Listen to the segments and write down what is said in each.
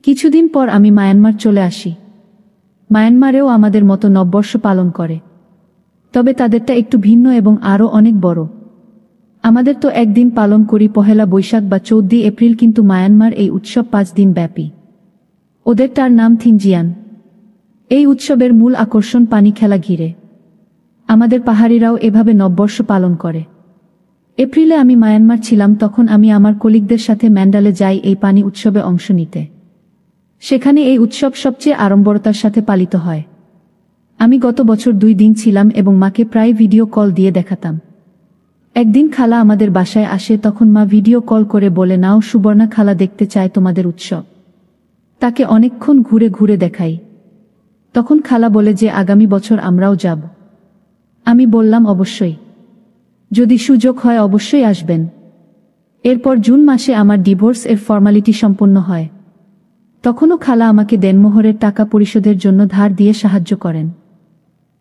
কিছুদিন পর আমি মায়ানমার চলে আসি। মায়ানমারেও আমাদের মতো নববর্ষ পালন করে, তবে তাদেরটা একটু ভিন্ন এবং আরও অনেক বড়। আমাদের তো একদিন পালন করি পহেলা বৈশাখ বা 14 এপ্রিল, কিন্তু মায়ানমার এই উৎসব 5 দিন ব্যাপী। ওদের তার নাম থিনজিয়ান। এই উৎসবের মূল আকর্ষণ পানি খেলা ঘিরে। আমাদের পাহাড়িরাও এভাবে নববর্ষ পালন করে। এপ্রিলে আমি মায়ানমার ছিলাম, তখন আমি আমার কলিগদের সাথে ম্যান্ডালে যাই এই পানি উৎসবে অংশ নিতে। সেখানে এই উৎসব সবচেয়ে আড়ম্বরতার সাথে পালিত হয়। আমি গত বছর 2 দিন ছিলাম এবং মাকে প্রায় ভিডিও কল দিয়ে দেখাতাম। একদিন খালা আমাদের বাসায় আসে, তখন মা ভিডিও কল করে বলে, নাও সুবর্ণা, খালা দেখতে চায় তোমাদের উৎসব। তাকে অনেকক্ষণ ঘুরে ঘুরে দেখাই। তখন খালা বলে যে আগামী বছর আমরাও যাব। আমি বললাম অবশ্যই, যদি সুযোগ হয় অবশ্যই আসবেন। এরপর জুন মাসে আমার ডিভোর্স এর ফর্মালিটি সম্পন্ন হয়। তখনও খালা আমাকে দেনমোহরের টাকা পরিশোধের জন্য ধার দিয়ে সাহায্য করেন।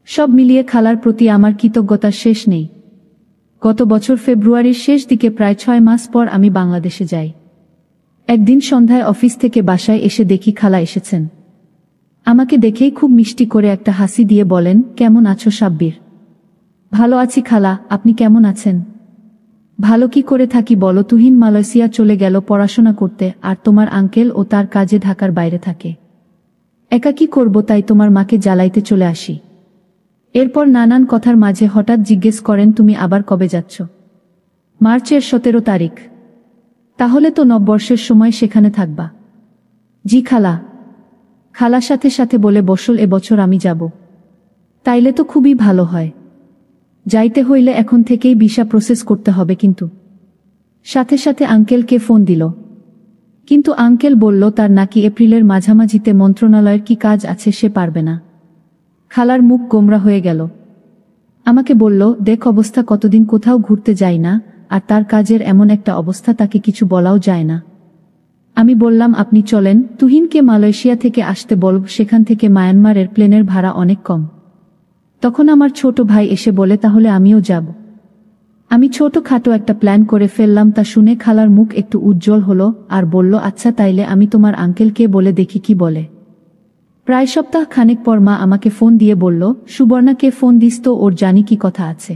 সব মিলিয়ে খালার প্রতি আমার কৃতজ্ঞতার শেষ নেই। গত বছর ফেব্রুয়ারির শেষ দিকে প্রায় 6 মাস পর আমি বাংলাদেশে যাই। একদিন সন্ধ্যায় অফিস থেকে বাসায় এসে দেখি খালা এসেছেন। আমাকে দেখেই খুব মিষ্টি করে একটা হাসি দিয়ে বলেন, কেমন আছো সাব্বির? ভালো আছি খালা, আপনি কেমন আছেন? ভালো কি করে থাকি বলো, তুহিন মালয়েশিয়া চলে গেল পড়াশোনা করতে, আর তোমার আঙ্কেল ও তার কাজে ঢাকার বাইরে থাকে। একা কি করব, তাই তোমার মাকে জ্বালাইতে চলে আসি। এরপর নানান কথার মাঝে হঠাৎ জিজ্ঞেস করেন, তুমি আবার কবে যাচ্ছ? মার্চের 17 তারিখ। তাহলে তো নববর্ষের সময় সেখানে থাকবা? জি খালা। খালার সাথে সাথে বলে বসল, এবছর আমি যাব। তাইলে তো খুবই ভালো হয়। যাইতে হইলে এখন থেকেই ভিসা প্রসেস করতে হবে। কিন্তু সাথে সাথে আঙ্কেলকে ফোন দিল, কিন্তু আঙ্কেল বলল তার নাকি এপ্রিলের মাঝামাঝিতে মন্ত্রণালয়ের কি কাজ আছে, সে পারবে না। খালার মুখ গোমরা হয়ে গেল। আমাকে বলল, দেখ অবস্থা, কতদিন কোথাও ঘুরতে যাই না, আর তার কাজের এমন একটা অবস্থা, তাকে কিছু বলাও যায় না। আমি বললাম, আপনি চলেন, তুহিনকে মালয়েশিয়া থেকে আসতে বলব, সেখান থেকে মায়ানমারের প্লেনের ভাড়া অনেক কম। তখন আমার ছোট ভাই এসে বলে, তাহলে আমিও যাব। আমি ছোটখাটো একটা প্ল্যান করে ফেললাম। তা শুনে খালার মুখ একটু উজ্জ্বল হলো আর বলল, আচ্ছা তাইলে আমি তোমার আঙ্কেলকে বলে দেখি কি বলে। প্রায় সপ্তাহ খানেক পর মা আমাকে ফোন দিয়ে বলল, সুবর্ণাকে ফোন দিস তো, ওর জানি কি কথা আছে।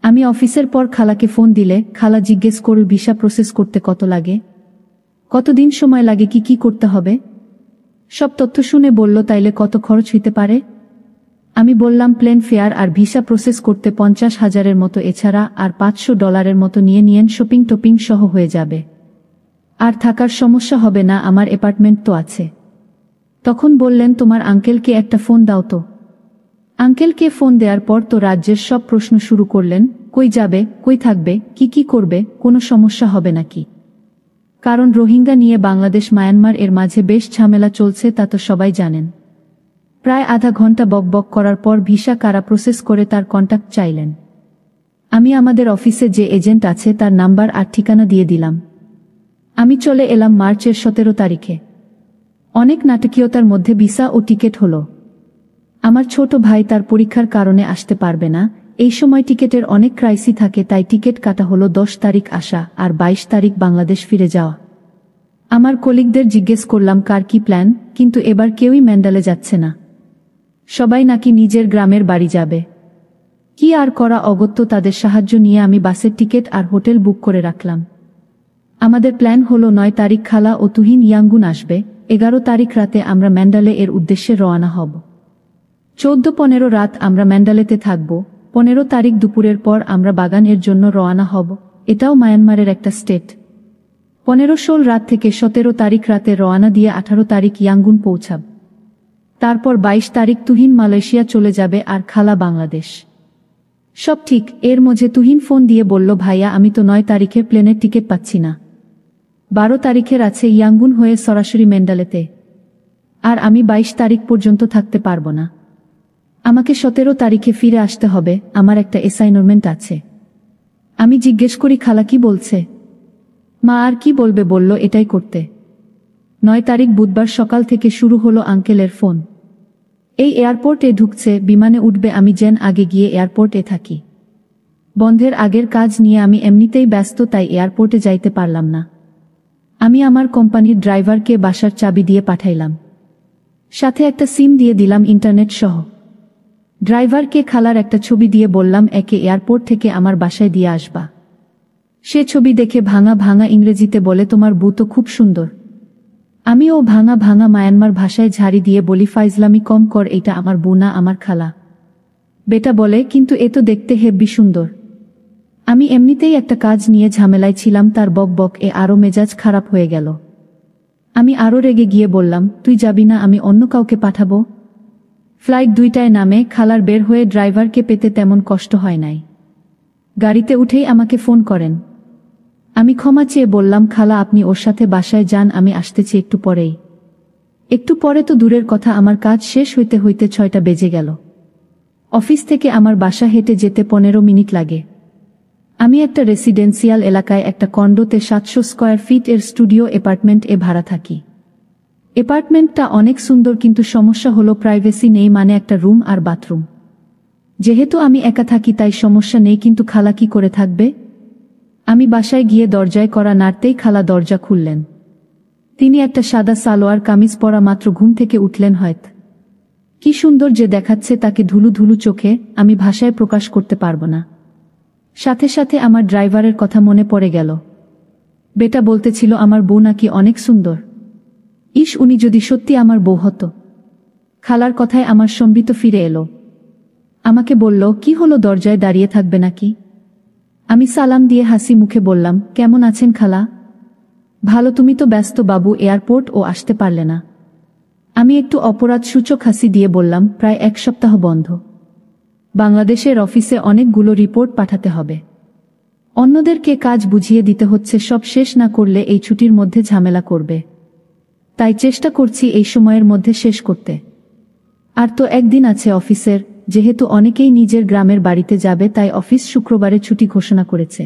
আমি অফিসের পর খালাকে ফোন দিলে খালা জিজ্ঞেস করল, ভিসা প্রসেস করতে কত লাগে, কতদিন সময় লাগে, কি কি করতে হবে। সব তথ্য শুনে বলল, তাইলে কত খরচ হইতে পারে। আমি বললাম, প্লেন ফেয়ার আর ভিসা প্রসেস করতে 50,000-এর মতো, এছাড়া আর $500 মতো নিয়ে নিয়েন, শপিং টপিং সহ হয়ে যাবে। আর থাকার সমস্যা হবে না, আমার অ্যাপার্টমেন্ট তো আছে। তখন বললেন, তোমার আঙ্কেলকে একটা ফোন দাও তো। আঙ্কেলকে ফোন দেওয়ার পর তো রাজ্যের সব প্রশ্ন শুরু করলেন, কই যাবে, কই থাকবে, কি কি করবে, কোনো সমস্যা হবে নাকি। কারণ রোহিঙ্গা নিয়ে বাংলাদেশ মায়ানমার এর মাঝে বেশ ঝামেলা চলছে, তা তো সবাই জানেন। প্রায় আধা ঘন্টা বকবক করার পর ভিসা কারা প্রসেস করে তার কন্টাক্ট চাইলেন। আমি আমাদের অফিসে যে এজেন্ট আছে তার নাম্বার আর ঠিকানা দিয়ে দিলাম। আমি চলে এলাম মার্চের 17 তারিখে। অনেক নাটকীয়তার মধ্যে ভিসা ও টিকিট হলো। আমার ছোট ভাই তার পরীক্ষার কারণে আসতে পারবে না। এই সময় টিকিটের অনেক ক্রাইসি থাকে, তাই টিকিট কাটা হলো 10 তারিখ আসা আর 22 তারিখ বাংলাদেশ ফিরে যাওয়া। আমার কলিগদের জিজ্ঞেস করলাম কার কি প্ল্যান, কিন্তু এবার কেউই ম্যান্ডালে যাচ্ছে না। সবাই নাকি নিজের গ্রামের বাড়ি যাবে। কি আর করা, অগত্য তাদের সাহায্য নিয়ে আমি বাসের টিকিট আর হোটেল বুক করে রাখলাম। আমাদের প্ল্যান হলো 9 তারিখ খালা ও তুহিন ইয়াঙ্গুন আসবে, 11 তারিখ রাতে আমরা ম্যান্ডালে এর উদ্দেশ্যে রওনা হব। 14-15 রাত আমরা ম্যান্ডালেতে থাকব। 15 তারিখ দুপুরের পর আমরা বাগান এর জন্য রওনা হব, এটাও মায়ানমারের একটা স্টেট। 15-16 রাত থেকে 17 তারিখ রাতে রওনা দিয়ে 18 তারিখ ইয়াঙ্গুন পৌঁছাব। তারপর 22 তারিখ তুহিন মালয়েশিয়া চলে যাবে আর খালা বাংলাদেশ। সব ঠিক। এর মধ্যে তুহিন ফোন দিয়ে বলল, ভাইয়া আমি তো 9 তারিখের প্লেনের টিকিট পাচ্ছি না। 12 তারিখের আছে ইয়াঙ্গুন হয়ে সরাসরি ম্যান্ডালেতে, আর আমি 22 তারিখ পর্যন্ত থাকতে পারবো না। আমাকে 17 তারিখে ফিরে আসতে হবে, আমার একটা অ্যাসাইনমেন্ট আছে। আমি জিজ্ঞেস করি, খালা কি বলছে? মা আর কি বলবে, বলল এটাই করতে। 9 তারিখ বুধবার সকাল থেকে শুরু হলো আঙ্কেলের ফোন। এই এয়ারপোর্টে ঢুকছে, বিমানে উঠবে, আমি যেন আগে গিয়ে এয়ারপোর্টে থাকি। বন্ধের আগের কাজ নিয়ে আমি এমনিতেই ব্যস্ত, তাই এয়ারপোর্টে যাইতে পারলাম না। আমি আমার কোম্পানির ড্রাইভারকে বাসার চাবি দিয়ে পাঠাইলাম, সাথে একটা সিম দিয়ে দিলাম ইন্টারনেট সহ। ড্রাইভারকে খালার একটা ছবি দিয়ে বললাম একে এয়ারপোর্ট থেকে আমার বাসায় দিয়ে আসবা। সে ছবি দেখে ভাঙা ভাঙা ইংরেজিতে বলে, তোমার বউ তো খুব সুন্দর। আমিও ভাঙা ভাঙা মায়ানমার ভাষায় ঝাড়ি দিয়ে বলি, ফাইজলামি কম কর, এটা আমার বউ না, আমার খালা। বেটা বলে, কিন্তু এ তো দেখতে হেব্বি সুন্দর। আমি এমনিতেই একটা কাজ নিয়ে ঝামেলায় ছিলাম, তার বক বক এ আরও মেজাজ খারাপ হয়ে গেল। আমি আরও রেগে গিয়ে বললাম, তুই যাবি না, আমি অন্য কাউকে পাঠাবো। ফ্লাইট 2টায় নামে খালার বের হয়ে ড্রাইভারকে পেতে তেমন কষ্ট হয় নাই। গাড়িতে উঠেই আমাকে ফোন করেন। আমি ক্ষমা চেয়ে বললাম, খালা আপনি ওর সাথে বাসায় যান, আমি আসতেছি একটু পরেই। একটু পরে তো দূরের কথা, আমার কাজ শেষ হইতে হইতে 6টা বেজে গেল। অফিস থেকে আমার বাসা হেঁটে যেতে 15 মিনিট লাগে। আমি একটা রেসিডেন্সিয়াল এলাকায় একটা কন্ডোতে 700 স্কয়ার ফিট এর স্টুডিও অ্যাপার্টমেন্ট এ ভাড়া থাকি। অ্যাপার্টমেন্টটা অনেক সুন্দর, কিন্তু সমস্যা হলো প্রাইভেসি নেই, মানে একটা রুম আর বাথরুম। যেহেতু আমি একা থাকি তাই সমস্যা নেই, কিন্তু খালা কি করে থাকবে? আমি বাসায় গিয়ে দরজায় কড়া নাড়তেই খালা দরজা খুললেন। তিনি একটা সাদা সালোয়ার কামিজ পরা মাত্র ঘুম থেকে উঠলেন হয়তো। কি সুন্দর যে দেখাচ্ছে তাকে ধুলু ধুলু চোখে, আমি ভাষায় প্রকাশ করতে পারবো না। সাথে সাথে আমার ড্রাইভারের কথা মনে পড়ে গেল। বেটা বলতেছিল আমার বউ নাকি অনেক সুন্দর। ইস, উনি যদি সত্যি আমার বউ হতো। খালার কথায় আমার সম্বিত ফিরে এলো। আমাকে বলল, কি হলো, দরজায় দাঁড়িয়ে থাকবে নাকি? আমি সালাম দিয়ে হাসি মুখে বললাম, কেমন আছেন খালা? ভালো, তুমি তো ব্যস্ত বাবু, এয়ারপোর্ট ও আসতে পারলে না। আমি একটু অপরাধ সূচক হাসি দিয়ে বললাম, প্রায় 1 সপ্তাহ বন্ধ। বাংলাদেশের অফিসে অনেকগুলো রিপোর্ট পাঠাতে হবে, অন্যদেরকে কাজ বুঝিয়ে দিতে হচ্ছে, সব শেষ না করলে এই ছুটির মধ্যে ঝামেলা করবে। তাই চেষ্টা করছি এই সময়ের মধ্যে শেষ করতে। আর তো একদিন আছে অফিসের, যেহেতু অনেকেই নিজের গ্রামের বাড়িতে যাবে তাই অফিস শুক্রবারে ছুটি ঘোষণা করেছে।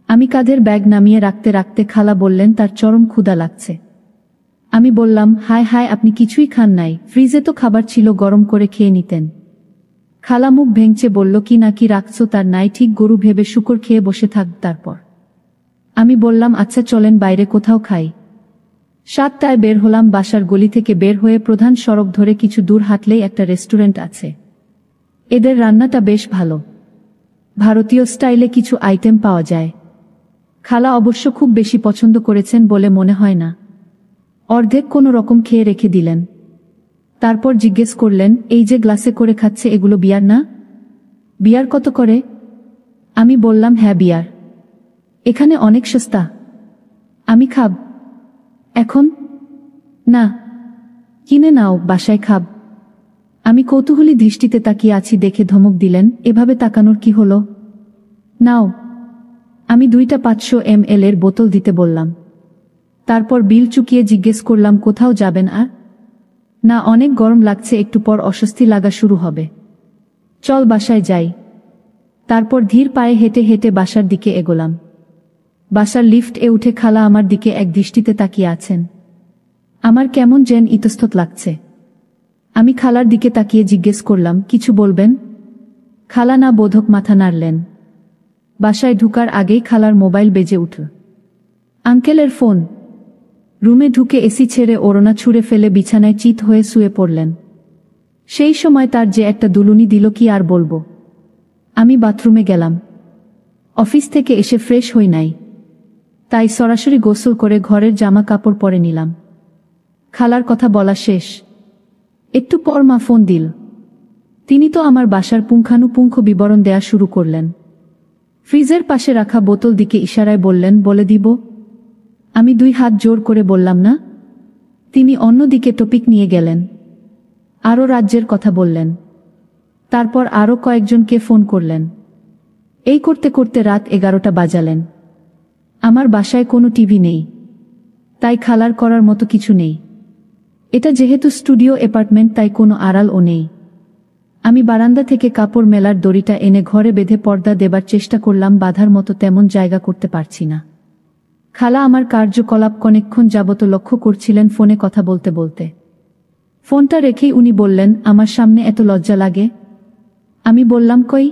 আমি কাঁধের ব্যাগ নামিয়ে রাখতে রাখতে খালা বললেন তার চরম ক্ষুধা লাগছে। আমি বললাম, হায় হায়, আপনি কিছুই খান নাই? ফ্রিজে তো খাবার ছিল, গরম করে খেয়ে নিতেন। খালা মুখ ভেঙচে বলল, কি নাকি রাখছো তার নাই ঠিক, গরু ভেবে শুকর খেয়ে বসে থাক তারপর। আমি বললাম, আচ্ছা চলেন বাইরে কোথাও খাই। 7টায় বের হলাম বাসার গলি থেকে। বের হয়ে প্রধান সড়ক ধরে কিছু দূর হাঁটলেই একটা রেস্টুরেন্ট আছে। এদের রান্নাটা বেশ ভালো, ভারতীয় স্টাইলে কিছু আইটেম পাওয়া যায়। খালা অবশ্য খুব বেশি পছন্দ করেছেন বলে মনে হয় না। অর্ধেক কোনো রকম খেয়ে রেখে দিলেন। তারপর জিজ্ঞেস করলেন, এই যে গ্লাসে করে খাচ্ছে এগুলো বিয়ার না? বিয়ার কত করে? আমি বললাম, হ্যাঁ বিয়ার, এখানে অনেক সস্তা। আমি খাব এখন? না, কিনে নাও, বাসায় খাব। আমি কৌতূহলী দৃষ্টিতে তাকিয়ে আছি দেখে ধমক দিলেন, এভাবে তাকানোর কি হলো? নাও। আমি 2টা 500 ml এর বোতল দিতে বললাম। তারপর বিল চুকিয়ে জিজ্ঞেস করলাম, কোথাও যাবেন আর? না, অনেক গরম লাগছে, একটু পর অস্বস্তি লাগা শুরু হবে। চল বাসায় যাই। তারপর ধীর পায়ে হেঁটে হেঁটে বাসার দিকে এগোলাম। বাসার লিফট এ উঠে খালা আমার দিকে এক দৃষ্টিতে তাকিয়ে আছেন। আমার কেমন যেন ইতস্তত লাগছে। আমি খালার দিকে তাকিয়ে জিজ্ঞেস করলাম, কিছু বলবেন? খালা না বোধক মাথা নাড়লেন। বাসায় ঢুকার আগেই খালার মোবাইল বেজে উঠল। আঙ্কেলের ফোন। রুমে ঢুকে এসি ছেড়ে ওড়না ছুঁড়ে ফেলে বিছানায় চিত হয়ে শুয়ে পড়লেন। সেই সময় তার যে একটা দুলুনি দিল কি আর বলবো। আমি বাথরুমে গেলাম। অফিস থেকে এসে ফ্রেশ হই নাই, তাই সরাসরি গোসল করে ঘরের জামা কাপড় পরে নিলাম। খালার কথা বলা শেষ। একটু পর মা ফোন দিল। তিনি তো আমার বাসার পুঙ্খানুপুঙ্খ বিবরণ দেয়া শুরু করলেন। ফ্রিজের পাশে রাখা বোতল দিকে ইশারায় বললেন, বলে দিব? আমি 2 হাত জোর করে বললাম না। তিনি অন্যদিকে টপিক নিয়ে গেলেন, আরও রাজ্যের কথা বললেন। তারপর আরও কয়েকজনকে ফোন করলেন। এই করতে করতে রাত 11টা বাজালেন। আমার বাসায় কোনো টিভি নেই, তাই খালার করার মতো কিছু নেই। এটা যেহেতু স্টুডিও অ্যাপার্টমেন্ট তাই কোনো আড়ালও নেই। আমি বারান্দা থেকে কাপড় মেলার দড়িটা এনে ঘরে বেঁধে পর্দা দেবার চেষ্টা করলাম, বাঁধার মতো তেমন জায়গা করতে পারছি না। খালা আমার কার্যকলাপ অনেকক্ষণ যাবত লক্ষ্য করছিলেন ফোনে কথা বলতে বলতে। ফোনটা রেখেই উনি বললেন, আমার সামনে এত লজ্জা লাগে? আমি বললাম, কই?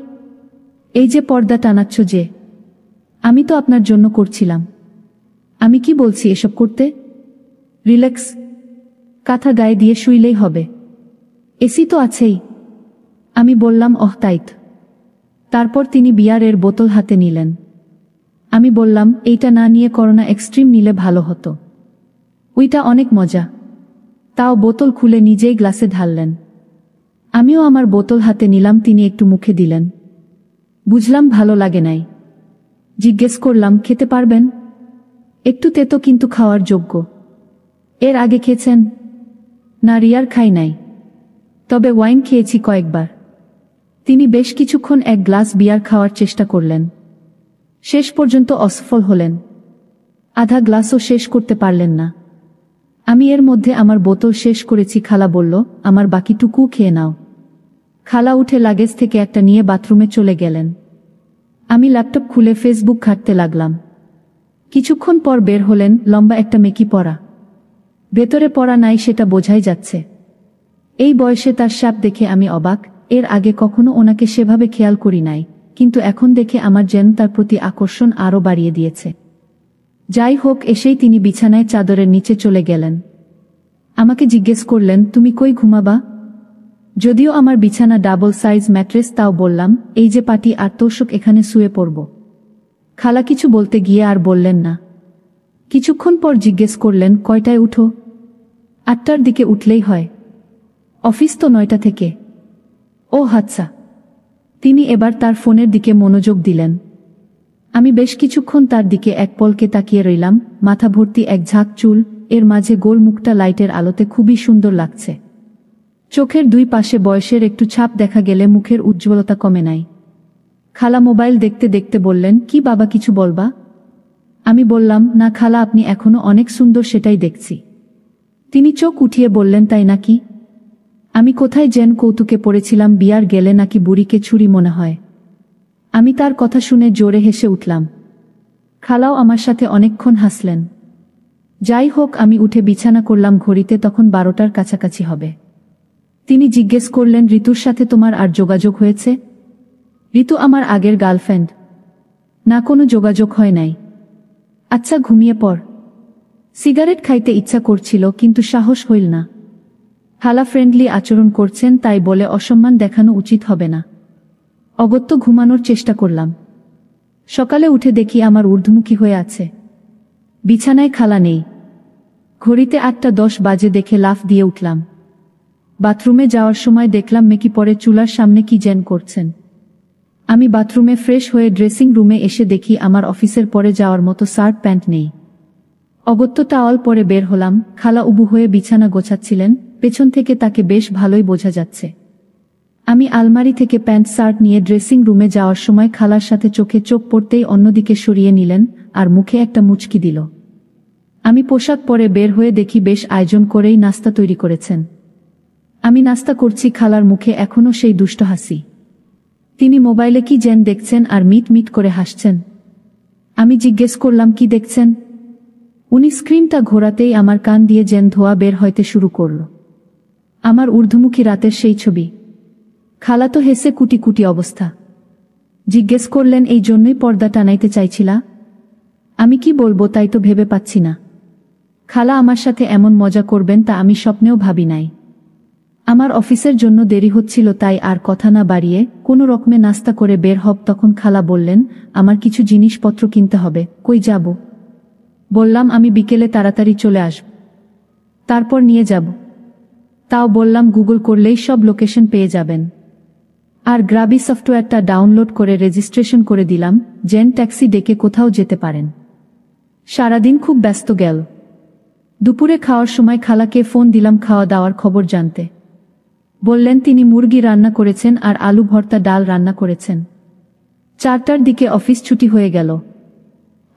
এই যে পর্দা টানাচ্ছ যে, আমি তো আপনার জন্য করছিলাম। আমি কি বলছি এসব করতে? রিল্যাক্স, কাঁথা গায়ে দিয়ে শুইলেই হবে, এসি তো আছেই। আমি বললাম তাইত। তারপর তিনি বিয়ারের বোতল হাতে নিলেন। আমি বললাম, এইটা না নিয়ে করোনা এক্সট্রিম নিলে ভালো হতো, ওইটা অনেক মজা। তাও বোতল খুলে নিজেই গ্লাসে ঢাললেন। আমিও আমার বোতল হাতে নিলাম, তিনি একটু মুখে দিলেন। বুঝলাম ভালো লাগে নাই। জিজ্ঞেস করলাম, খেতে পারবেন? একটু তেতো কিন্তু খাওয়ার যোগ্য। এর আগে খেয়েছেন? না, রিয়ার খাই নাই, তবে ওয়াইন খেয়েছি কয়েকবার। তিনি বেশ কিছুক্ষণ এক গ্লাস বিয়ার খাওয়ার চেষ্টা করলেন, শেষ পর্যন্ত অসফল হলেন। আধা গ্লাসও শেষ করতে পারলেন না। আমি এর মধ্যে আমার বোতল শেষ করেছি। খালা বলল, আমার বাকিটুকু খেয়ে নাও। খালা উঠে লাগেজ থেকে একটা নিয়ে বাথরুমে চলে গেলেন। আমি ল্যাপটপ খুলে ফেসবুক ঘাঁটতে লাগলাম। কিছুক্ষণ পর বের হলেন, লম্বা একটা মেকি পরা। ভেতরে পড়া নাই সেটা বোঝাই যাচ্ছে। এই বয়সে তার সাপ দেখে আমি অবাক। এর আগে কখনো ওনাকে সেভাবে খেয়াল করি নাই, কিন্তু এখন দেখে আমার যেন তার প্রতি আকর্ষণ আরও বাড়িয়ে দিয়েছে। যাই হোক, এসেই তিনি বিছানায় চাদরের নিচে চলে গেলেন। আমাকে জিজ্ঞেস করলেন, তুমি কই ঘুমাবা? যদিও আমার বিছানা ডাবল সাইজ ম্যাট্রেস, তাও বললাম, এই যে পাটি আর তোষক, এখানে শুয়ে পড়ব। খালা কিছু বলতে গিয়ে আর বললেন না। কিছুক্ষণ পর জিজ্ঞেস করলেন, কয়টায় উঠো? 8টার দিকে উঠলেই হয়, অফিস তো 9টা থেকে। ও আচ্ছা। তিনি এবার তার ফোনের দিকে মনোযোগ দিলেন। আমি বেশ কিছুক্ষণ তার দিকে এক পলকে তাকিয়ে রইলাম। মাথা ভর্তি এক ঝাঁক চুল, এর মাঝে গোল মুখটা লাইটের আলোতে খুবই সুন্দর লাগছে। চোখের দুই পাশে বয়সের একটু ছাপ দেখা গেলে মুখের উজ্জ্বলতা কমে নাই। খালা মোবাইল দেখতে দেখতে বললেন, কি বাবা, কিছু বলবা? আমি বললাম, না খালা, আপনি এখনো অনেক সুন্দর, সেটাই দেখছি। তিনি চোখ উঠিয়ে বললেন, তাই নাকি? আমি কোথায় যেন কৌতুকে পড়েছিলাম, বিয়ার গেলে নাকি বুড়িকে ছুরি মনে হয়। আমি তার কথা শুনে জোরে হেসে উঠলাম। খালাও আমার সাথে অনেকক্ষণ হাসলেন। যাই হোক, আমি উঠে বিছানা করলাম। ঘড়িতে তখন 12টার কাছাকাছি হবে। তিনি জিজ্ঞেস করলেন, ঋতুর সাথে তোমার আর যোগাযোগ হয়েছে? ঋতু আমার আগের গার্লফ্রেন্ড। না, কোনো যোগাযোগ হয় নাই। আচ্ছা, ঘুমিয়ে পড়। সিগারেট খাইতে ইচ্ছা করছিল, কিন্তু সাহস হইল না। খালা ফ্রেন্ডলি আচরণ করছেন, তাই বলে অসম্মান দেখানো উচিত হবে না। অগত্যা ঘুমানোর চেষ্টা করলাম। সকালে উঠে দেখি আমার ঊর্ধ্বমুখী হয়ে আছে। বিছানায় খালা নেই। ঘড়িতে 8টা 10 বাজে দেখে লাফ দিয়ে উঠলাম। বাথরুমে যাওয়ার সময় দেখলাম মেকি পরে চুলার সামনে কি যেন করছেন। আমি বাথরুমে ফ্রেশ হয়ে ড্রেসিং রুমে এসে দেখি আমার অফিসের পরে যাওয়ার মতো শার্ট প্যান্ট নেই। অগত্যা টাওয়াল পরে বের হলাম। খালা উবু হয়ে বিছানা গোছাচ্ছিলেন, পেছন থেকে তাকে বেশ ভালোই বোঝা যাচ্ছে। আমি আলমারি থেকে প্যান্ট শার্ট নিয়ে ড্রেসিং রুমে যাওয়ার সময় খালার সাথে চোখে চোখ পড়তেই অন্যদিকে সরিয়ে নিলেন আর মুখে একটা মুচকি দিল। আমি পোশাক পরে বের হয়ে দেখি বেশ আয়োজন করেই নাস্তা তৈরি করেছেন। আমি নাস্তা করছি, খালার মুখে এখনো সেই দুষ্ট হাসি। তিনি মোবাইলে কি যেন দেখছেন আর মিট মিট করে হাসছেন। আমি জিজ্ঞেস করলাম, কি দেখছেন? উনি স্ক্রিনটা ঘোরাতেই আমার কান দিয়ে যেন ধোয়া বের হইতে শুরু করল। আমার ঊর্ধ্বমুখী রাতের সেই ছবি। খালা তো হেসে কুটি কুটি অবস্থা। জিজ্ঞেস করলেন, এই জন্যই পর্দা টানাইতে চাইছিলা? আমি কি বলবো তাই তো ভেবে পাচ্ছি না। খালা আমার সাথে এমন মজা করবেন তা আমি স্বপ্নেও ভাবি নাই। আমার অফিসের জন্য দেরি হচ্ছিল, তাই আর কথা না বাড়িয়ে কোনো রকমে নাস্তা করে বের হব। তখন খালা বললেন, আমার কিছু জিনিসপত্র কিনতে হবে। কই যাব? বললাম, আমি বিকেলে তাড়াতাড়ি চলে আসব, তারপর নিয়ে যাব। তাও বললাম, গুগল করলেই সব লোকেশন পেয়ে যাবেন। আর গ্রাবি সফটওয়্যারটা ডাউনলোড করে রেজিস্ট্রেশন করে দিলাম, যেন ট্যাক্সি ডেকে কোথাও যেতে পারেন। সারাদিন খুব ব্যস্ত গেল। দুপুরে খাওয়ার সময় খালাকে ফোন দিলাম খাওয়া দাওয়ার খবর জানতে। বললেন তিনি মুরগি রান্না করেছেন আর আলু ভর্তা ডাল রান্না করেছেন। 4টার দিকে অফিস ছুটি হয়ে গেল।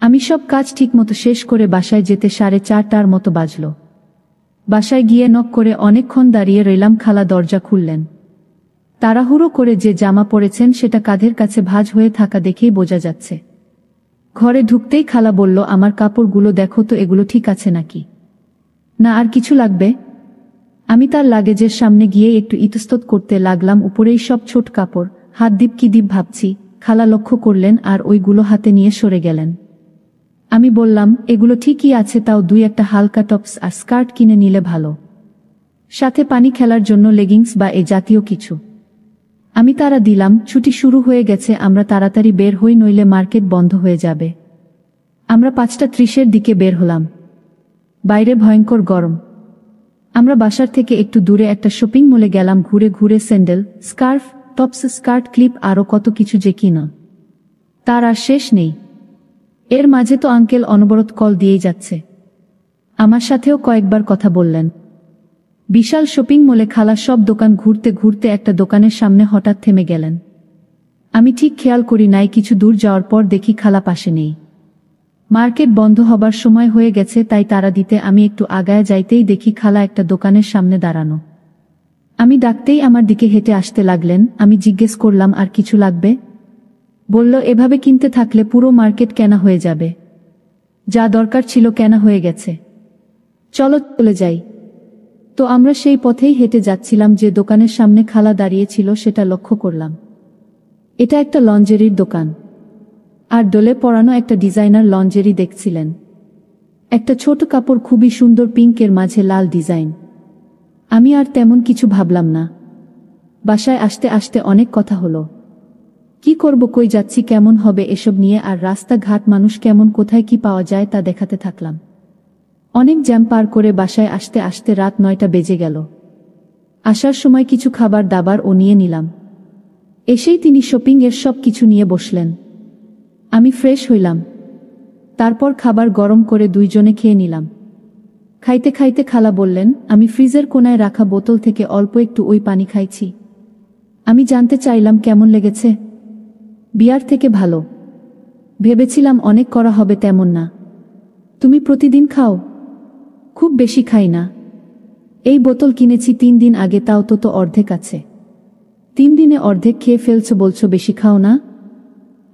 আমি সব কাজ ঠিকমতো শেষ করে বাসায় যেতে 4:30টার মতো বাজল। বাসায় গিয়ে নক করে অনেকক্ষণ দাঁড়িয়ে রইলাম। খালা দরজা খুললেন। তাড়াহুড়ো করে যে জামা পরেছেন সেটা কাঁধের কাছে ভাঁজ হয়ে থাকা দেখেই বোঝা যাচ্ছে। ঘরে ঢুকতেই খালা বলল, আমার কাপড়গুলো দেখো তো, এগুলো ঠিক আছে নাকি? না, আর কিছু লাগবে? আমি তার লাগেজের সামনে গিয়ে একটু ইতস্তত করতে লাগলাম। উপরেই সব ছোট কাপড়। হাত দ্বীপ কি দ্বীপ ভাবছি। খালা লক্ষ্য করলেন আর ওইগুলো হাতে নিয়ে সরে গেলেন। আমি বললাম, এগুলো ঠিকই আছে, তাও 2-1টা হালকা টপস আর স্কার্ট কিনে নিলে ভালো, সাথে পানি খেলার জন্য লেগিংস বা এ জাতীয় কিছু। আমি তারা দিলাম। ছুটি শুরু হয়ে গেছে, আমরা তাড়াতাড়ি বের হই, নইলে মার্কেট বন্ধ হয়ে যাবে। আমরা 5:30-এর দিকে বের হলাম। বাইরে ভয়ঙ্কর গরম। আমরা বাসার থেকে একটু দূরে একটা শপিং মলে গেলাম, ঘুরে ঘুরে sandal, scarf, tops, skirt, clip, আরও কত কিছু যে কিনা তার আর শেষ নেই। এর মাঝে তো আঙ্কেল অনবরত কল দিয়েই যাচ্ছে। আমার সাথেও কয়েকবার কথা বললেন। বিশাল শপিং মলে খালা সব দোকান ঘুরতে ঘুরতে একটা দোকানের সামনে হঠাৎ থেমে গেলেন। আমি ঠিক খেয়াল করি নাই, কিছু দূর যাওয়ার পর দেখি খালা পাশে নেই। মার্কেট বন্ধ হবার সময় হয়ে গেছে, তাই তারা দিতে আমি একটু আগায় যাইতেই দেখি খালা একটা দোকানের সামনে দাঁড়ানো। আমি ডাকতেই আমার দিকে হেঁটে আসতে লাগলেন। আমি জিজ্ঞেস করলাম, আর কিছু লাগবে? বলল, এভাবে কিনতে থাকলে পুরো মার্কেট কেনা হয়ে যাবে, যা দরকার ছিল কেনা হয়ে গেছে, চলো চলে যাই। তো আমরা সেই পথেই হেঁটে যাচ্ছিলাম। যে দোকানের সামনে খালা দাঁড়িয়েছিল সেটা লক্ষ্য করলাম। এটা একটা লঞ্জেরির দোকান, আর ডোলে পরানো একটা ডিজাইনার লঞ্জেরি দেখছিলেন। একটা ছোট কাপড়, খুবই সুন্দর, পিঙ্কের মাঝে লাল ডিজাইন। আমি আর তেমন কিছু ভাবলাম না। বাসায় আসতে আসতে অনেক কথা হলো। কি করব, কই যাচ্ছি, কেমন হবে এসব নিয়ে, আর রাস্তাঘাট, মানুষ কেমন, কোথায় কি পাওয়া যায় তা দেখাতে থাকলাম। অনেক জ্যাম পার করে বাসায় আসতে আসতে রাত 9টা বেজে গেল। আসার সময় কিছু খাবার দাবার ও নিয়ে নিলাম। এসেই তিনি শপিং এর সব কিছু নিয়ে বসলেন। আমি ফ্রেশ হইলাম। তারপর খাবার গরম করে দুইজনে খেয়ে নিলাম। খাইতে খাইতে খালা বললেন, আমি ফ্রিজের কোনায় রাখা বোতল থেকে অল্প একটু ওই পানি খাইছি। আমি জানতে চাইলাম, কেমন লেগেছে? বিয়ার থেকে ভালো। ভেবেছিলাম অনেক করা হবে, তেমন না। তুমি প্রতিদিন খাও? খুব বেশি খাই না। এই বোতল কিনেছি 3 দিন আগে, তাও তো অর্ধেক আছে। 3 দিনে অর্ধেক খেয়ে ফেলছো, বলছো বেশি খাও না?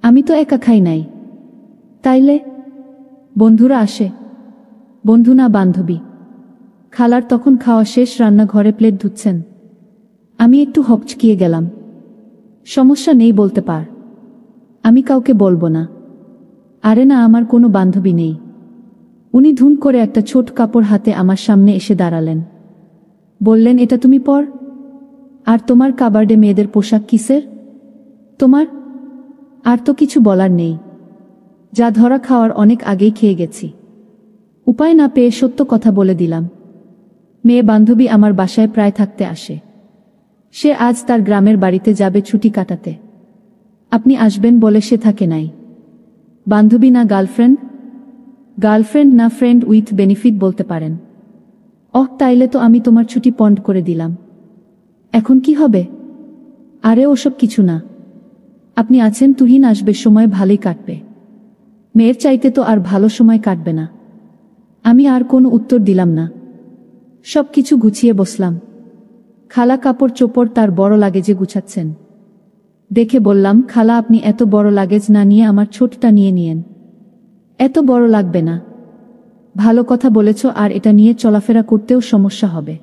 আমি তো একা খাই নাই। তাইলে? বন্ধুরা আসে। বন্ধু না, বান্ধবী। খালার তখন খাওয়া শেষ, রান্নাঘরে প্লেট ধুচ্ছেন। আমি একটু হকচকিয়ে গেলাম। সমস্যা নেই, বলতে পার। আমি কাউকে বলবো না। আরে না, আমার কোনো বান্ধবী নেই। উনি ধুম করে একটা ছোট কাপড় হাতে আমার সামনে এসে দাঁড়ালেন। বললেন, এটা তুমি পর। আর তোমার কাবার্ডে মেয়েদের পোশাক কিসের? তোমার? আর তো কিছু বলার নেই। যা ধরা খাওয়ার অনেক আগেই খেয়ে গেছি। উপায় না পেয়ে সত্য কথা বলে দিলাম। মেয়ে বান্ধবী আমার বাসায় প্রায় থাকতে আসে। সে আজ তার গ্রামের বাড়িতে যাবে ছুটি কাটাতে। আপনি আসবেন বলে সে থাকে নাই। বান্ধবী না গার্লফ্রেন্ড? গার্লফ্রেন্ড না, ফ্রেন্ড উইথ বেনিফিট বলতে পারেন। তাইলে তো আমি তোমার ছুটি পন্ড করে দিলাম। এখন কি হবে? আরে ওসব কিছু না। আপনি আছেন, তুহিন আসবে, সময় ভালোই কাটবে। মেয়ের চাইতে তো আর ভালো সময় কাটবে না। আমি আর কোনো উত্তর দিলাম না। সব কিছু গুছিয়ে বসলাম। খালা কাপড় চোপড় তার বড় লাগেজে গুছাচ্ছেন। দেখে বললাম, খালা, আপনি এত বড় লাগেজ না নিয়ে আমার ছোটটা নিয়ে নিয়েন। এত বড় লাগবে না। ভালো কথা বলেছ, আর এটা নিয়ে চলাফেরা করতেও সমস্যা হবে।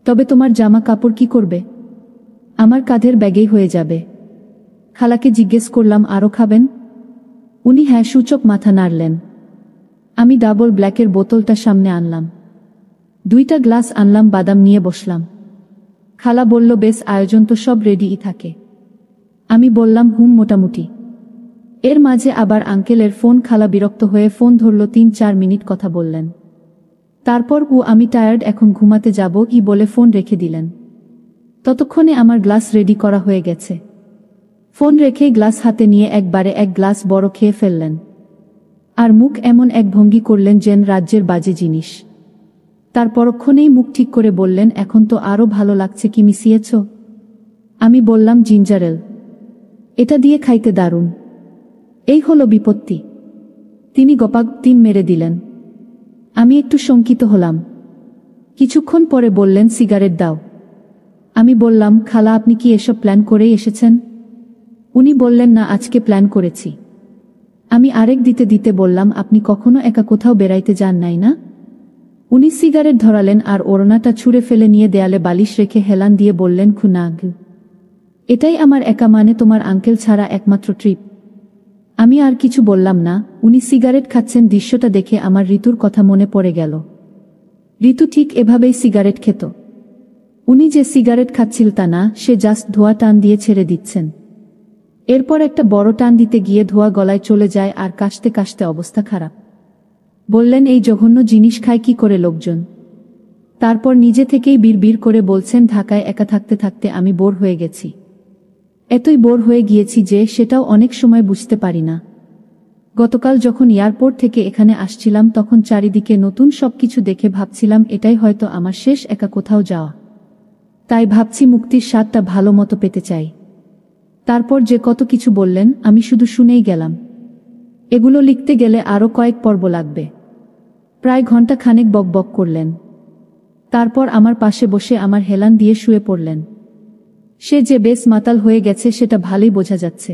তবে তোমার জামা কাপড় কি করবে? আমার কাঁধের ব্যাগেই হয়ে যাবে। খালাকে জিজ্ঞেস করলাম, আরও খাবেন? উনি হ্যাঁ সূচক মাথা নাড়লেন। আমি ডাবল ব্ল্যাকের বোতলটা সামনে আনলাম। 2টা গ্লাস আনলাম, বাদাম নিয়ে বসলাম। খালা বলল, বেশ, আয়োজন তো সব রেডিই থাকে। আমি বললাম, মোটামুটি। এর মাঝে আবার আঙ্কেলের ফোন। খালা বিরক্ত হয়ে ফোন ধরল। 3-4 মিনিট কথা বললেন। তারপর আমি টায়ার্ড, এখন ঘুমাতে যাব বলে ফোন রেখে দিলেন। ততক্ষণে আমার গ্লাস রেডি করা হয়ে গেছে। ফোন রেখে গ্লাস হাতে নিয়ে একবারে 1 গ্লাস বড় খেয়ে ফেললেন। আর মুখ এমন এক ভঙ্গি করলেন যেন রাজ্যের বাজে জিনিস। তার পরক্ষণেই মুখ ঠিক করে বললেন, এখন তো আরো ভালো লাগছে, কি মিশিয়েছ? আমি বললাম, জিঞ্জার এল। এটা দিয়ে খাইতে দারুণ। এই হলো বিপত্তি। তিনি গপাগপ মেরে দিলেন। আমি একটু শঙ্কিত হলাম। কিছুক্ষণ পরে বললেন, সিগারেট দাও। আমি বললাম, খালা, আপনি কি এসব প্ল্যান করেই এসেছেন? উনি বললেন, না, আজকে প্ল্যান করেছি। আমি আরেক দিতে দিতে বললাম, আপনি কখনো একা কোথাও বেড়াইতে যান নাই না? উনি সিগারেট ধরালেন আর ওড়নাটা ছুঁড়ে ফেলে নিয়ে দেয়ালে বালিশ রেখে হেলান দিয়ে বললেন, খুনাগ, এটাই আমার একা, মানে তোমার আঙ্কেল ছাড়া একমাত্র ট্রিপ। আমি আর কিছু বললাম না। উনি সিগারেট খাচ্ছেন, দৃশ্যটা দেখে আমার ঋতুর কথা মনে পড়ে গেল। ঋতু ঠিক এভাবেই সিগারেট খেত। উনি যে সিগারেট খাচ্ছিল তা না, সে জাস্ট ধোঁয়া টান দিয়ে ছেড়ে দিচ্ছেন। এরপর একটা বড় টান দিতে গিয়ে ধোঁয়া গলায় চলে যায় আর কাশতে কাশতে অবস্থা খারাপ। বললেন, এই জঘন্য জিনিস খায় কি করে লোকজন? তারপর নিজে থেকেই বিড়বিড় করে বলছেন, ঢাকায় একা থাকতে থাকতে আমি বোর হয়ে গেছি। এতই বোর হয়ে গিয়েছি যে সেটাও অনেক সময় বুঝতে পারি না। গতকাল যখন এয়ারপোর্ট থেকে এখানে আসছিলাম তখন চারিদিকে নতুন সবকিছু দেখে ভাবছিলাম এটাই হয়তো আমার শেষ একা কোথাও যাওয়া। তাই ভাবছি মুক্তির স্বাদটা ভালো মতো পেতে চাই। তারপর যে কত কিছু বললেন, আমি শুধু শুনেই গেলাম। এগুলো লিখতে গেলে আরও কয়েক পর্ব লাগবে। প্রায় ঘন্টা খানেক বকবক করলেন। তারপর আমার পাশে বসে আমার হেলান দিয়ে শুয়ে পড়লেন। সে যে বেশ মাতাল হয়ে গেছে সেটা ভালোই বোঝা যাচ্ছে।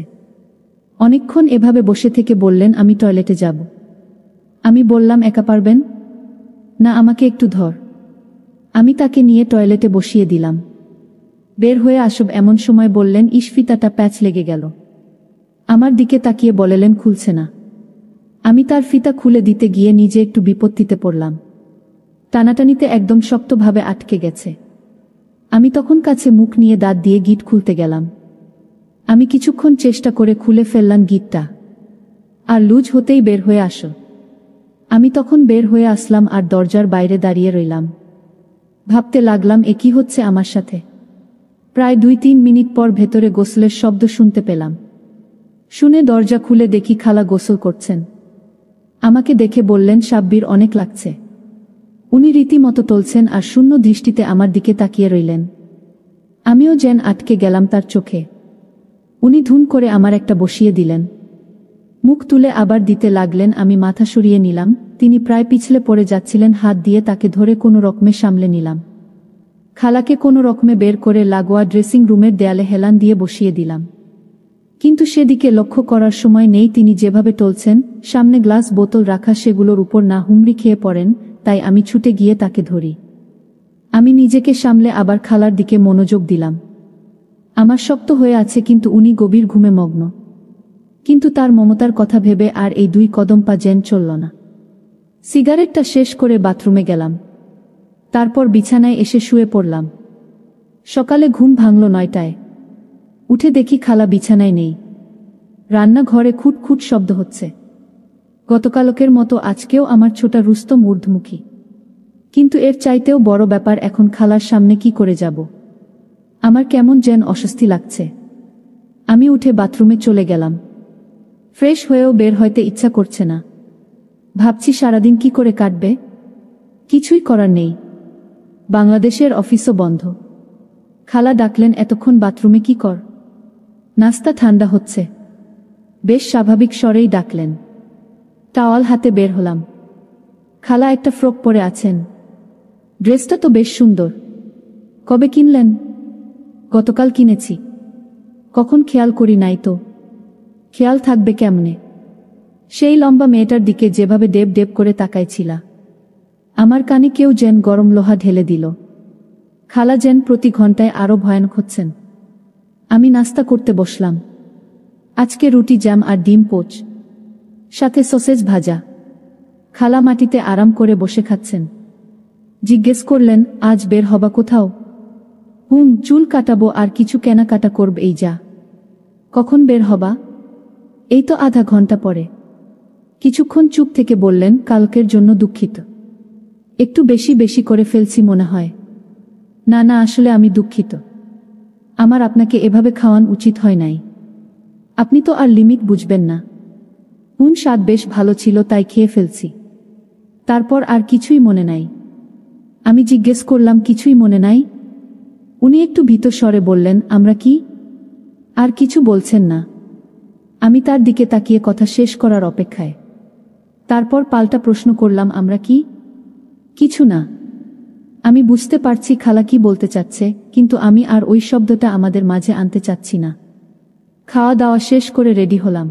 অনেকক্ষণ এভাবে বসে থেকে বললেন, আমি টয়লেটে যাব। আমি বললাম, একা পারবেন? না, আমাকে একটু ধর। আমি তাকে নিয়ে টয়লেটে বসিয়ে দিলাম। বের হয়ে আসব এমন সময় বললেন, ইস্ফিতাটা প্যাচ লেগে গেল। আমার দিকে তাকিয়ে বললেন, খুলছে না। আমি তার ফিতা খুলে দিতে গিয়ে নিজে একটু বিপত্তিতে পড়লাম। টানাটানিতে একদম শক্তভাবে আটকে গেছে। আমি তখন কাছে মুখ নিয়ে দাঁত দিয়ে গিট খুলতে গেলাম। আমি কিছুক্ষণ চেষ্টা করে খুলে ফেললাম গিটটা। আর লুজ হতেই বের হয়ে আসো। আমি তখন বের হয়ে আসলাম আর দরজার বাইরে দাঁড়িয়ে রইলাম। ভাবতে লাগলাম, এ কি হচ্ছে আমার সাথে। প্রায় 2-3 মিনিট পর ভেতরে গোসলের শব্দ শুনতে পেলাম। শুনে দরজা খুলে দেখি খালা গোসল করছেন। আমাকে দেখে বললেন, সাব্বির অনেক লাগছে। উনি রীতিমতো টলছেন আর শূন্য দৃষ্টিতে আমার দিকে তাকিয়ে রইলেন। আমিও যেন আটকে গেলাম তার চোখে। উনি ধুম করে আমার একটা বসিয়ে দিলেন। মুখ তুলে আবার দিতে লাগলেন। আমি মাথা সরিয়ে নিলাম। তিনি প্রায় পিছলে পড়ে যাচ্ছিলেন। হাত দিয়ে তাকে ধরে কোনো রকমে সামলে নিলাম। খালাকে কোনো রকমে বের করে লাগোয়া ড্রেসিং রুমের দেয়ালে হেলান দিয়ে বসিয়ে দিলাম। কিন্তু সেদিকে লক্ষ্য করার সময় নেই তিনি যেভাবে টলছেন, সামনে গ্লাস বোতল রাখা, সেগুলোর উপর না হুমড়ি খেয়ে পড়েন। তাই আমি ছুটে গিয়ে তাকে ধরি। আমি নিজেকে সামলে আবার খালার দিকে মনোযোগ দিলাম। আমার শক্ত হয়ে আছে কিন্তু উনি গভীর ঘুমে মগ্ন। কিন্তু তার মমতার কথা ভেবে আর এই 2 কদম পা যেন চলল না। সিগারেটটা শেষ করে বাথরুমে গেলাম। তারপর বিছানায় এসে শুয়ে পড়লাম। সকালে ঘুম ভাঙল 9টায়। উঠে দেখি খালা বিছানায় নেই। রান্নাঘরে খুটখুট শব্দ হচ্ছে। গতকালকের মতো আজকেও আমার ছোটা রুস্তম ঊর্ধ্বমুখী। কিন্তু এর চাইতেও বড় ব্যাপার, এখন খালার সামনে কি করে যাব। আমার কেমন যেন অস্বস্তি লাগছে। আমি উঠে বাথরুমে চলে গেলাম। ফ্রেশ হয়েও বের হইতে ইচ্ছা করছে না। ভাবছি সারাদিন কি করে কাটবে। কিছুই করার নেই। বাংলাদেশের অফিসও বন্ধ। খালা ডাকলেন, এতক্ষণ বাথরুমে কি কর? নাস্তা ঠান্ডা হচ্ছে। বেশ স্বাভাবিক স্বরেই ডাকলেন। টাওয়াল হাতে বের হলাম। খালা একটা ফ্রক পরে আছেন। ড্রেসটা তো বেশ সুন্দর। কবে কিনলেন? গতকাল কিনেছি। কখন খেয়াল করি নাই তো। খেয়াল থাকবে কেমনে? সেই লম্বা মেয়েটার দিকে যেভাবে ডেব ডেব করে তাকাইছিলা। আমার কানে কেউ যেন গরম লোহা ঢেলে দিল। খালা যেন প্রতি ঘন্টায় আরো ভয়ানক হচ্ছেন। আমি নাস্তা করতে বসলাম। আজকে রুটি, জ্যাম আর ডিম পোচ, সাথে সসেজ ভাজা। খালা মাটিতে আরাম করে বসে খাচ্ছেন। জিজ্ঞেস করলেন, আজ বের হবা কোথাও? চুল কাটাবো আর কিছু কেনাকাটা করব। এই যা। কখন বের হবা? এই তো আধা ঘন্টা পরে। কিছুক্ষণ চুপ থেকে বললেন, কালকের জন্য দুঃখিত। একটু বেশি বেশি করে ফেলছি মনে হয়। না না, আসলে আমি দুঃখিত। আমার আপনাকে এভাবে খাওয়ান উচিত হয় নাই। আপনি তো আর লিমিট বুঝবেন না। স্বাদ বেশ ভালো ছিল তাই খেয়ে ফেলছি। তারপর আর কিছুই মনে নাই। আমি জিজ্ঞেস করলাম, কিছুই মনে নাই? উনি একটু ভীত স্বরে বললেন, আমরা কি? আর কিছু বলছেন না। আমি তার দিকে তাকিয়ে কথা শেষ করার অপেক্ষায়। তারপর পাল্টা প্রশ্ন করলাম, আমরা কি? কিছু না। আমি বুঝতে পারছি খালা কি বলতে চাচ্ছে, কিন্তু আমি আর ওই শব্দটা আমাদের মাঝে আনতে চাচ্ছি না। খাওয়া দাওয়া শেষ করে রেডি হলাম।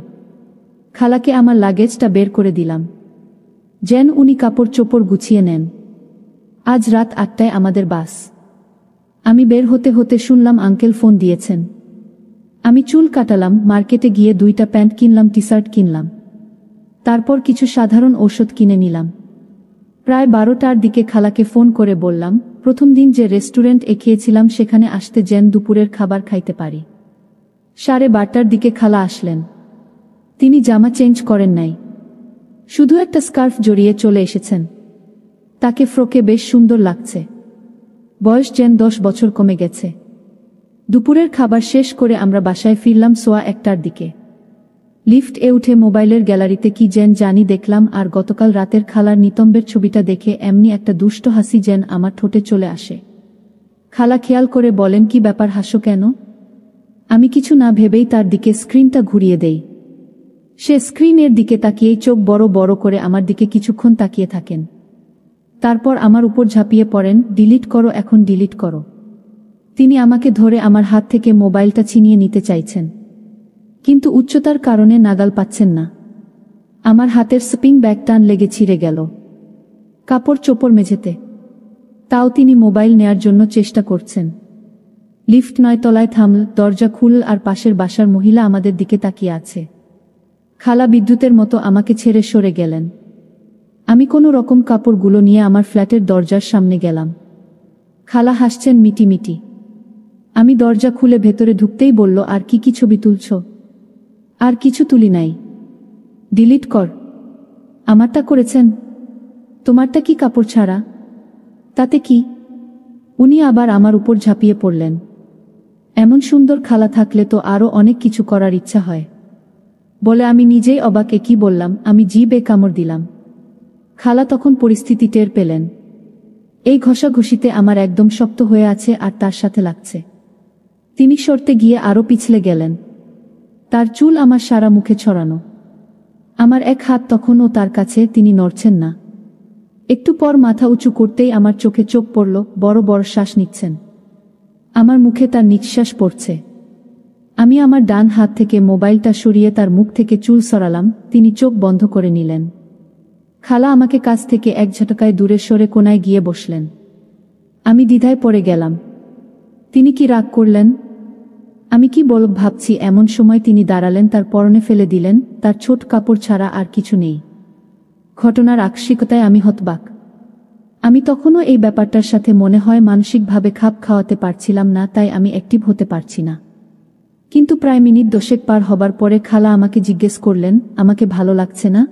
খালাকে আমার লাগেজটা বের করে দিলাম, যেন উনি কাপড় চোপড় গুছিয়ে নেন। আজ রাত 8টায় আমাদের বাস। আমি বের হতে হতে শুনলাম আঙ্কেল ফোন দিয়েছেন। আমি চুল কাটালাম, মার্কেটে গিয়ে 2টা প্যান্ট কিনলাম, টি শার্ট কিনলাম। তারপর কিছু সাধারণ ঔষধ কিনে নিলাম। প্রায় 12টার দিকে খালাকে ফোন করে বললাম, প্রথম দিন যে রেস্টুরেন্টে খেয়েছিলাম সেখানে আসতে যেন দুপুরের খাবার খাইতে পারি। 12:30টার দিকে খালা আসলেন। তিনি জামা চেঞ্জ করেন নাই, শুধু একটা স্কার্ফ জড়িয়ে চলে এসেছেন। তাকে ফ্রকে বেশ সুন্দর লাগছে। বয়স যেন 10 বছর কমে গেছে। দুপুরের খাবার শেষ করে আমরা বাসায় ফিরলাম 1:15টার দিকে। লিফটে উঠে মোবাইলের গ্যালারিতে কি যেন জানি দেখলাম, আর গতকাল রাতের খালার নিতম্বের ছবিটা দেখে এমনি একটা দুষ্ট হাসি যেন আমার ঠোঁটে চলে আসে। খালা খেয়াল করে বলেন, কি ব্যাপার, হাসো কেন? আমি কিছু না ভেবেই তার দিকে স্ক্রিনটা ঘুরিয়ে দেই। সে স্ক্রিনের দিকে তাকিয়েই চোখ বড় বড় করে আমার দিকে কিছুক্ষণ তাকিয়ে থাকেন। তারপর আমার উপর ঝাঁপিয়ে পড়েন, ডিলিট করো, এখন ডিলিট করো। তিনি আমাকে ধরে আমার হাত থেকে মোবাইলটা ছিনিয়ে নিতে চাইছেন, কিন্তু উচ্চতার কারণে নাগাল পাচ্ছেন না। আমার হাতের স্পিং ব্যাগ টান লেগে ছিঁড়ে গেল। কাপড় চোপড় মেঝেতে, তাও তিনি মোবাইল নেয়ার জন্য চেষ্টা করছেন। লিফট 9 তলায় থামল, দরজা খুলল, আর পাশের বাসার মহিলা আমাদের দিকে তাকিয়ে আছে। খালা বিদ্যুতের মতো আমাকে ছেড়ে সরে গেলেন। আমি কোনো রকম কাপড়গুলো নিয়ে আমার ফ্ল্যাটের দরজার সামনে গেলাম। খালা হাসছেন মিটি মিটি। আমি দরজা খুলে ভেতরে ঢুকতেই বলল, আর কি ছবি তুলছ? আর কিছু তুলি নাই। ডিলিট কর। আমারটা করেছেন? তোমারটা কি কাপড় ছাড়া? তাতে কি? উনি আবার আমার উপর ঝাঁপিয়ে পড়লেন। এমন সুন্দর খালা থাকলে তো আরও অনেক কিছু করার ইচ্ছা হয় বলে আমি নিজেই অবাক, কি বললাম? আমি জিভে কামড় দিলাম। খালা তখন পরিস্থিতি টের পেলেন। এই ঘষাঘষিতে আমার একদম শক্ত হয়ে আছে আর তার সাথে লাগছে। তিনি সরতে গিয়ে আরও পিছলে গেলেন। তার চুল আমার সারা মুখে ছড়ানো। আমার এক হাত তখনও তার কাছে, তিনি নড়ছেন না। একটু পর মাথা উঁচু করতেই আমার চোখে চোখ পড়ল, বড় বড় শ্বাস নিচ্ছেন। আমার মুখে তার নিঃশ্বাস পড়ছে। আমি আমার ডান হাত থেকে মোবাইলটা সরিয়ে তার মুখ থেকে চুল সরালাম। তিনি চোখ বন্ধ করে নিলেন। খালা আমাকে কাছ থেকে এক ঝটকায় দূরে সরে কোনায় গিয়ে বসলেন। আমি দ্বিধায় পড়ে গেলাম। তিনি কি রাগ করলেন? আমি কি বলব ভাবছি, এমন সময় তিনি দাঁড়ালেন, তার পরনে ফেলে দিলেন, তার ছোট কাপড় ছাড়া আর কিছু নেই। ঘটনার আকস্মিকতায় আমি হতবাক। আমি তখনও এই ব্যাপারটার সাথে মনে হয় মানসিকভাবে খাপ খাওয়াতে পারছিলাম না, তাই আমি অ্যাক্টিভ হতে পারছি না। কিন্তু প্রায় মিনিট 10 পার হবার পরে খালা আমাকে জিজ্ঞেস করলেন, আমাকে ভালো লাগছে না?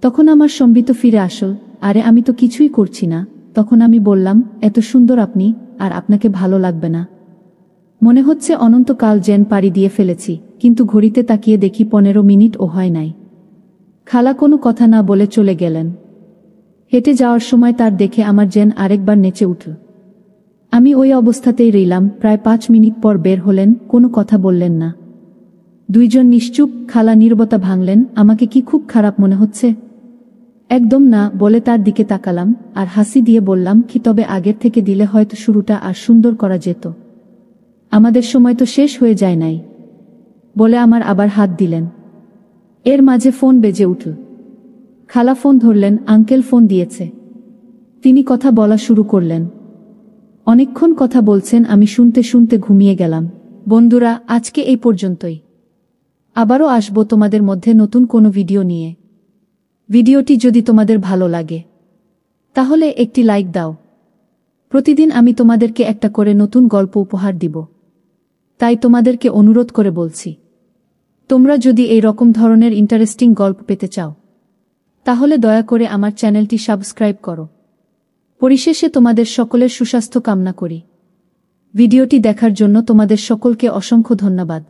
তখন আমার সম্বিত ফিরে আসল, আরে আমি তো কিছুই করছি না। তখন আমি বললাম, এত সুন্দর আপনি, আর আপনাকে ভালো লাগবে না? মনে হচ্ছে অনন্তকাল যেন পাড়ি দিয়ে ফেলেছি, কিন্তু ঘড়িতে তাকিয়ে দেখি 15 মিনিটও হয় নাই। খালা কোনো কথা না বলে চলে গেলেন। হেঁটে যাওয়ার সময় তার দেখে আমার যেন আরেকবার নেচে উঠল। আমি ওই অবস্থাতেই রইলাম। প্রায় 5 মিনিট পর বের হলেন, কোনো কথা বললেন না। দুইজন নিশ্চুপ। খালা নীরবতা ভাঙলেন। আমাকে কি খুব খারাপ মনে হচ্ছে? একদম না, বলে তার দিকে তাকালাম আর হাসি দিয়ে বললাম, কি তবে আগের থেকে দিলে হয়তো শুরুটা আর সুন্দর করা যেত। আমাদের সময় তো শেষ হয়ে যায় নাই, বলে আমার আবার হাত দিলেন। এর মাঝে ফোন বেজে উঠল। খালা ফোন ধরলেন। আঙ্কেল ফোন দিয়েছে। তিনি কথা বলা শুরু করলেন। অনেকক্ষণ কথা বলছেন। আমি শুনতে শুনতে ঘুমিয়ে গেলাম। বন্ধুরা, আজকে এই পর্যন্তই। আবারও আসবো তোমাদের মধ্যে নতুন কোনো ভিডিও নিয়ে। ভিডিওটি যদি তোমাদের ভালো লাগে তাহলে একটি লাইক দাও। প্রতিদিন আমি তোমাদেরকে একটা করে নতুন গল্প উপহার দিব, তাই তোমাদেরকে অনুরোধ করে বলছি, তোমরা যদি এই রকম ধরনের ইন্টারেস্টিং গল্প পেতে চাও তাহলে দয়া করে আমার চ্যানেলটি সাবস্ক্রাইব করো। পরিশেষে তোমাদের সকলের সুস্বাস্থ্য কামনা করি। ভিডিওটি দেখার জন্য তোমাদের সকলকে অসংখ্য ধন্যবাদ।